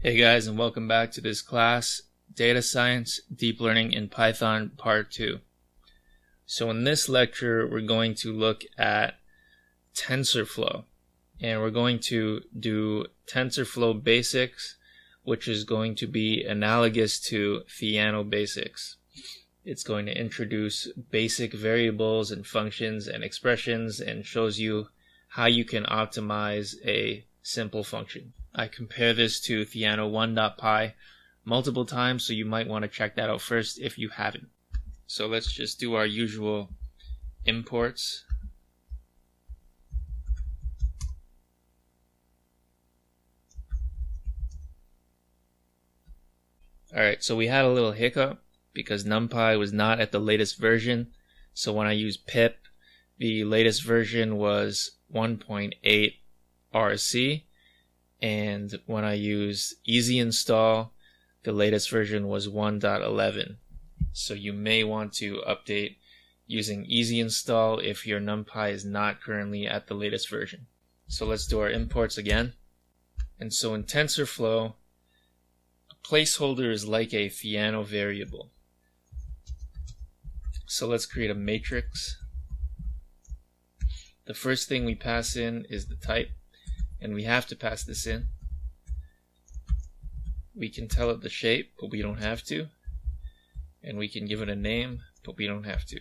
Hey guys, and welcome back to this class, Data Science, Deep Learning in Python Part 2. So in this lecture, we're going to look at TensorFlow, and we're going to do TensorFlow Basics, which is going to be analogous to Theano Basics. It's going to introduce basic variables and functions and expressions and shows you how you can optimize a simple function. I compare this to Theano1.py multiple times, so you might want to check that out first if you haven't. So let's just do our usual imports. Alright, so we had a little hiccup because NumPy was not at the latest version. So when I used pip, the latest version was 1.8 RC. And when I use easy install, the latest version was 1.11. So you may want to update using easy install if your NumPy is not currently at the latest version. So let's do our imports again. And so in TensorFlow, a placeholder is like a Theano variable. So let's create a matrix. The first thing we pass in is the type. And we have to pass this in. We can tell it the shape, but we don't have to. And we can give it a name, but we don't have to.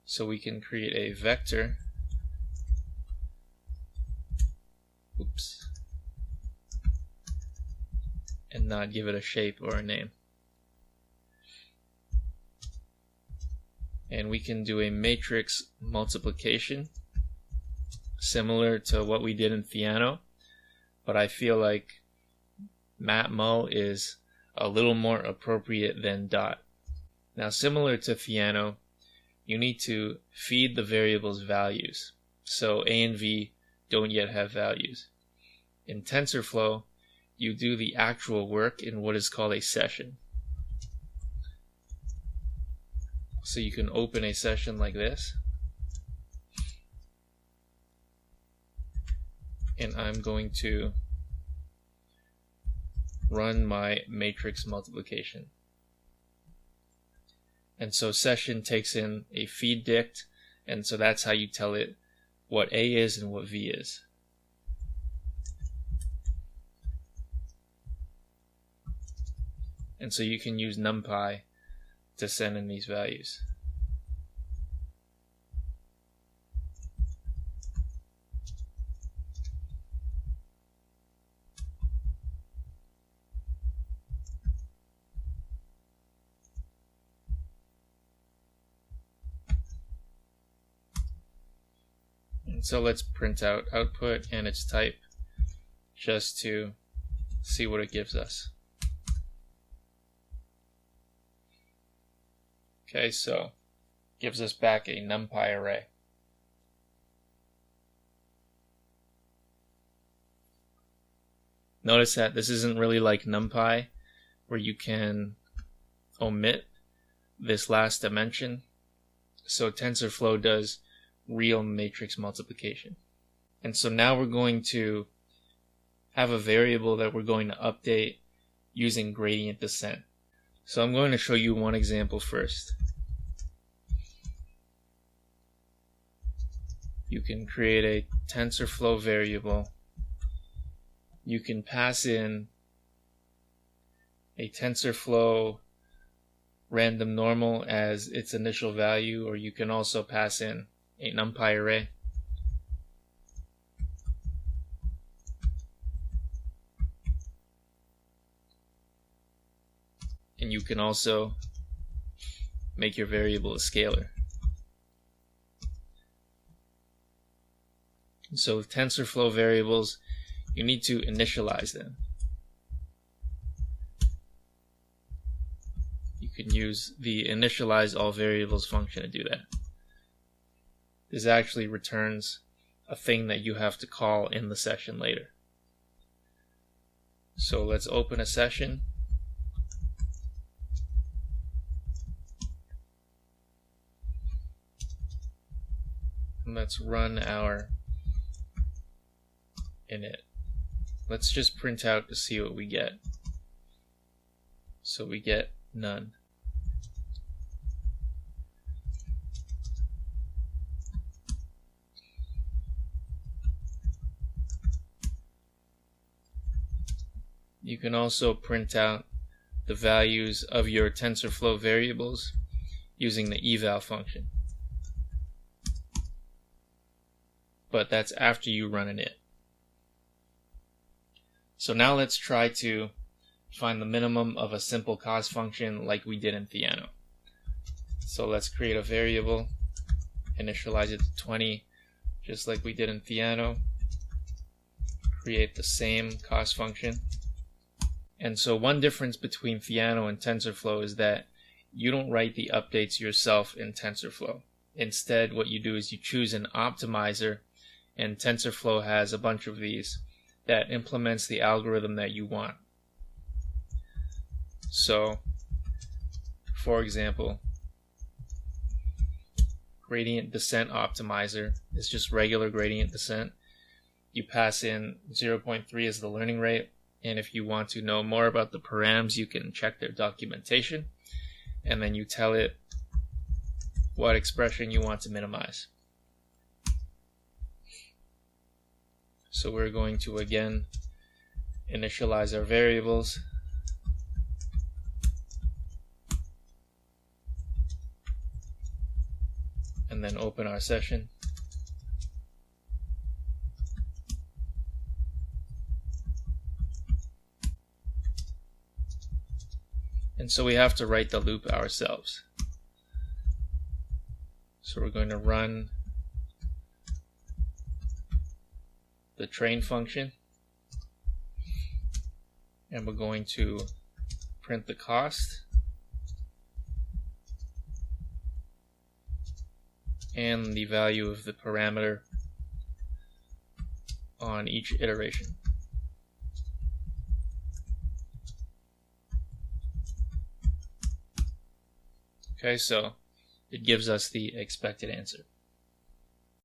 So we can create a vector. Oops. And not give it a shape or a name. And we can do a matrix multiplication similar to what we did in Theano, but I feel like matmul is a little more appropriate than dot. Now, similar to Theano, you need to feed the variables values. So A and V don't yet have values. In TensorFlow, you do the actual work in what is called a session. So you can open a session like this. And I'm going to run my matrix multiplication. And so session takes in a feed dict, and so that's how you tell it what A is and what V is. And so you can use NumPy to send in these values. And so let's print out output and its type just to see what it gives us. Okay, so gives us back a NumPy array. Notice that this isn't really like NumPy, where you can omit this last dimension. So TensorFlow does real matrix multiplication. And so now we're going to have a variable that we're going to update using gradient descent. So I'm going to show you one example first. You can create a TensorFlow variable. You can pass in a TensorFlow random normal as its initial value, or you can also pass in a NumPy array. And you can also make your variable a scalar. So with TensorFlow variables, you need to initialize them. You can use the initialize all variables function to do that. This actually returns a thing that you have to call in the session later. So let's open a session. And let's run our init. Let's just print out to see what we get. So we get none. You can also print out the values of your TensorFlow variables using the eval function. But that's after you run an init. So now let's try to find the minimum of a simple cost function like we did in Theano. So let's create a variable, initialize it to 20, just like we did in Theano. Create the same cost function. And so one difference between Theano and TensorFlow is that you don't write the updates yourself in TensorFlow. Instead, what you do is you choose an optimizer, and TensorFlow has a bunch of these that implements the algorithm that you want. So, for example, gradient descent optimizer is just regular gradient descent. You pass in 0.3 as the learning rate, and if you want to know more about the params, you can check their documentation, and then you tell it what expression you want to minimize. So we're going to again initialize our variables. And then open our session. And so we have to write the loop ourselves. So we're going to run the train function, and we're going to print the cost and the value of the parameter on each iteration. Okay, so it gives us the expected answer.